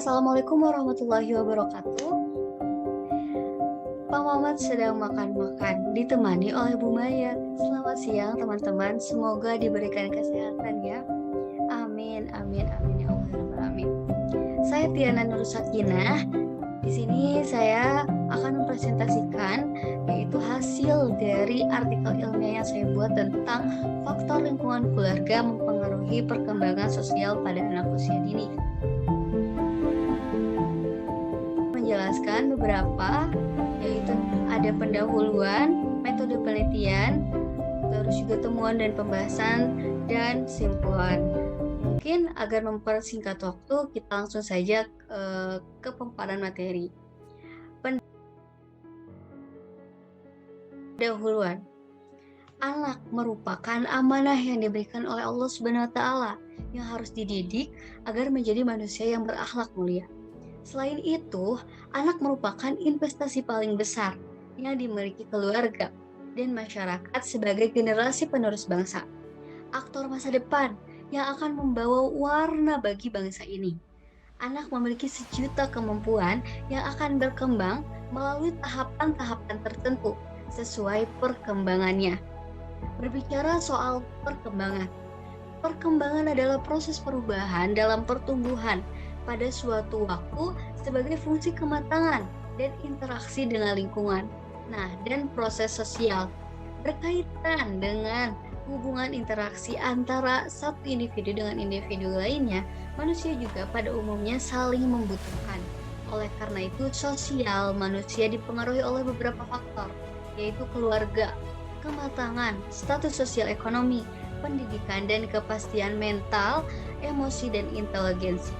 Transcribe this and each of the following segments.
Assalamualaikum warahmatullahi wabarakatuh. Pak Mamat sedang makan-makan, ditemani oleh Bu Maya. Selamat siang teman-teman, semoga diberikan kesehatan ya. Amin, amin, amin ya Allah ya Rabbal Alamin. Saya Tiana Nur Sakinah. Di sini saya akan mempresentasikan yaitu hasil dari artikel ilmiah yang saya buat tentang faktor lingkungan keluarga mempengaruhi perkembangan sosial pada anak usia dini. Menjelaskan beberapa, yaitu ada pendahuluan, metode penelitian, terus juga temuan dan pembahasan, dan kesimpulan. Mungkin agar mempersingkat waktu, kita langsung saja ke pemaparan materi. Pendahuluan. Anak merupakan amanah yang diberikan oleh Allah Subhanahu wa Ta'ala yang harus dididik agar menjadi manusia yang berakhlak mulia. Selain itu, anak merupakan investasi paling besar yang dimiliki keluarga dan masyarakat sebagai generasi penerus bangsa. Aktor masa depan yang akan membawa warna bagi bangsa ini. Anak memiliki sejuta kemampuan yang akan berkembang melalui tahapan-tahapan tertentu sesuai perkembangannya. Berbicara soal perkembangan, perkembangan adalah proses perubahan dalam pertumbuhan pada suatu waktu sebagai fungsi kematangan dan interaksi dengan lingkungan. Nah, dan proses sosial berkaitan dengan hubungan interaksi antara satu individu dengan individu lainnya. Manusia juga pada umumnya saling membutuhkan. Oleh karena itu, sosial manusia dipengaruhi oleh beberapa faktor, yaitu keluarga, kematangan, status sosial ekonomi, pendidikan, dan kepastian mental, emosi, dan inteligensi.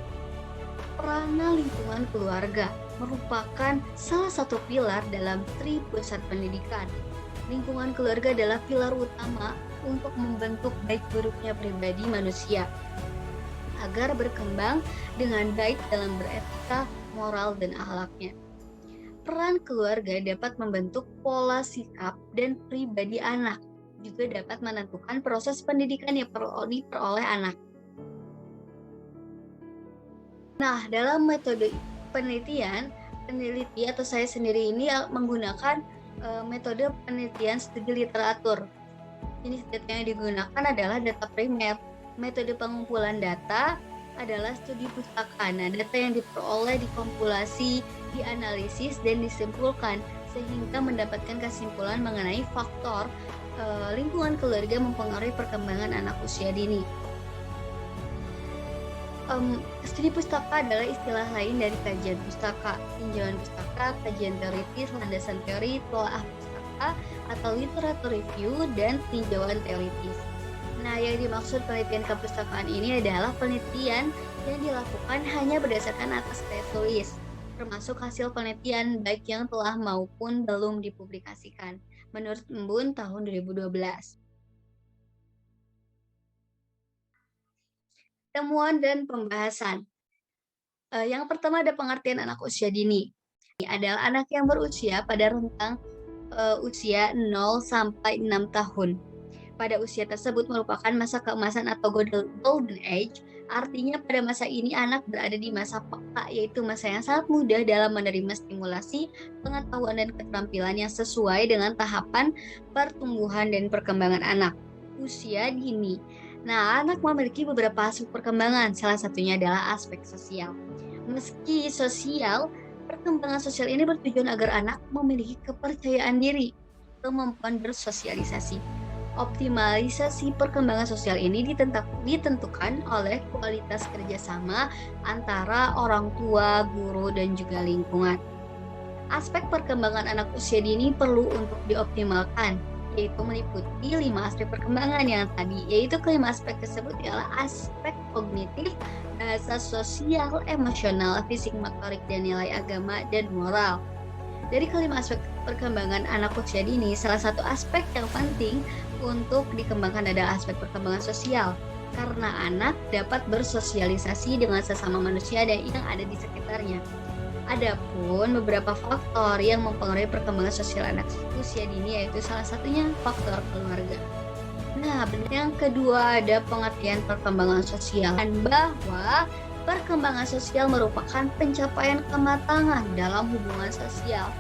Peranan lingkungan keluarga merupakan salah satu pilar dalam tri pusat pendidikan. Lingkungan keluarga adalah pilar utama untuk membentuk baik buruknya pribadi manusia agar berkembang dengan baik dalam beretika, moral, dan akhlaknya. Peran keluarga dapat membentuk pola sikap dan pribadi anak, juga dapat menentukan proses pendidikan yang diperoleh anak. Nah, dalam metode peneliti atau saya sendiri ini menggunakan metode penelitian studi literatur. Jenis data yang digunakan adalah data primer. Metode pengumpulan data adalah studi pustaka. Nah, data yang diperoleh dikompilasi, dianalisis, dan disimpulkan sehingga mendapatkan kesimpulan mengenai faktor lingkungan keluarga mempengaruhi perkembangan anak usia dini. Studi pustaka adalah istilah lain dari kajian pustaka, tinjauan pustaka, kajian teoritis, landasan teori, telaah pustaka, atau literatur review, dan tinjauan teoritis. Nah, yang dimaksud penelitian kepustakaan ini adalah penelitian yang dilakukan hanya berdasarkan atas karya tulis, termasuk hasil penelitian baik yang telah maupun belum dipublikasikan, menurut Embun tahun 2012. Temuan dan pembahasan. Yang pertama ada pengertian anak usia dini. Ini adalah anak yang berusia pada rentang usia 0 sampai 6 tahun. Pada usia tersebut merupakan masa keemasan atau golden age, artinya pada masa ini anak berada di masa peka, yaitu masa yang sangat mudah dalam menerima stimulasi, pengetahuan, dan keterampilan yang sesuai dengan tahapan pertumbuhan dan perkembangan anak. Usia dini. Nah, anak memiliki beberapa aspek perkembangan, salah satunya adalah aspek sosial. Meski sosial, perkembangan sosial ini bertujuan agar anak memiliki kepercayaan diri, kemampuan bersosialisasi. Optimalisasi perkembangan sosial ini ditentukan oleh kualitas kerjasama antara orang tua, guru, dan juga lingkungan. Aspek perkembangan anak usia dini perlu untuk dioptimalkan, yaitu meliputi 5 aspek perkembangan yang tadi, yaitu kelima aspek tersebut adalah aspek kognitif, bahasa sosial, emosional, fisik, motorik, dan nilai agama dan moral. Dari kelima aspek perkembangan anak usia dini, salah satu aspek yang penting untuk dikembangkan adalah aspek perkembangan sosial, karena anak dapat bersosialisasi dengan sesama manusia dan yang ada di sekitarnya. Adapun beberapa faktor yang mempengaruhi perkembangan sosial anak usia dini, yaitu salah satunya faktor keluarga. Nah, yang kedua ada pengertian perkembangan sosial, bahwa Perkembangan sosial merupakan pencapaian kematangan dalam hubungan sosial.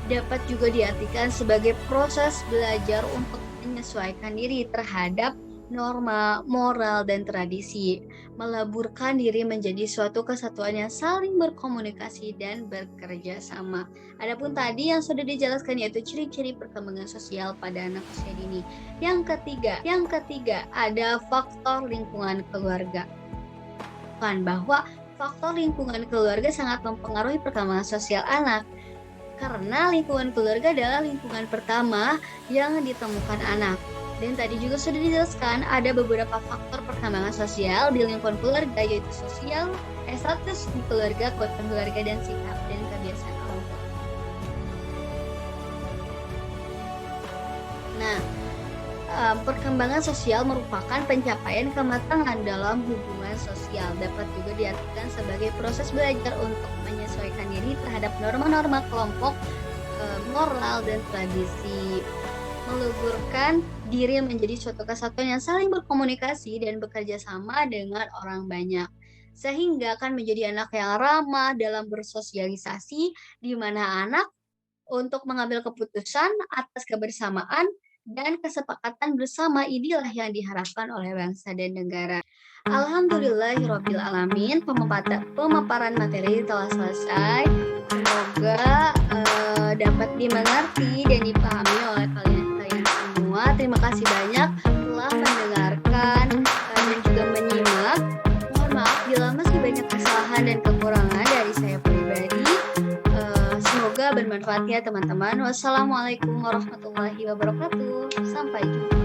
Dapat juga diartikan sebagai proses belajar untuk menyesuaikan diri terhadap norma, moral, dan tradisi, meleburkan diri menjadi suatu kesatuan yang saling berkomunikasi dan bekerja sama. Adapun tadi yang sudah dijelaskan yaitu ciri-ciri perkembangan sosial pada anak usia dini. Yang ketiga ada faktor lingkungan keluarga. Bahwa faktor lingkungan keluarga sangat mempengaruhi perkembangan sosial anak. Karena lingkungan keluarga adalah lingkungan pertama yang ditemukan anak. Dan tadi juga sudah dijelaskan ada beberapa faktor perkembangan sosial di lingkungan keluarga yaitu status di keluarga, keutuhan keluarga, dan sikap dan kebiasaan orang tua. Nah, perkembangan sosial merupakan pencapaian kematangan dalam hubungan sosial. Dapat juga diartikan sebagai proses belajar untuk menyesuaikan diri terhadap norma-norma kelompok, moral, dan tradisi. Meleburkan diri menjadi suatu kesatuan yang saling berkomunikasi dan bekerja sama dengan orang banyak. Sehingga akan menjadi anak yang ramah dalam bersosialisasi, di mana anak untuk mengambil keputusan atas kebersamaan dan kesepakatan bersama inilah yang diharapkan oleh bangsa dan negara. Alhamdulillahirabbil alamin, pemaparan materi telah selesai. Semoga dapat dimengerti dan dipahami oleh kalian semua. Terima kasih banyak telah mendengarkan dan juga menyimak. Mohon maaf bila masih banyak kesalahan dan kekurangan dari saya pribadi. Semoga bermanfaat ya teman-teman. Wassalamualaikum warahmatullahi wabarakatuh. Sampai jumpa.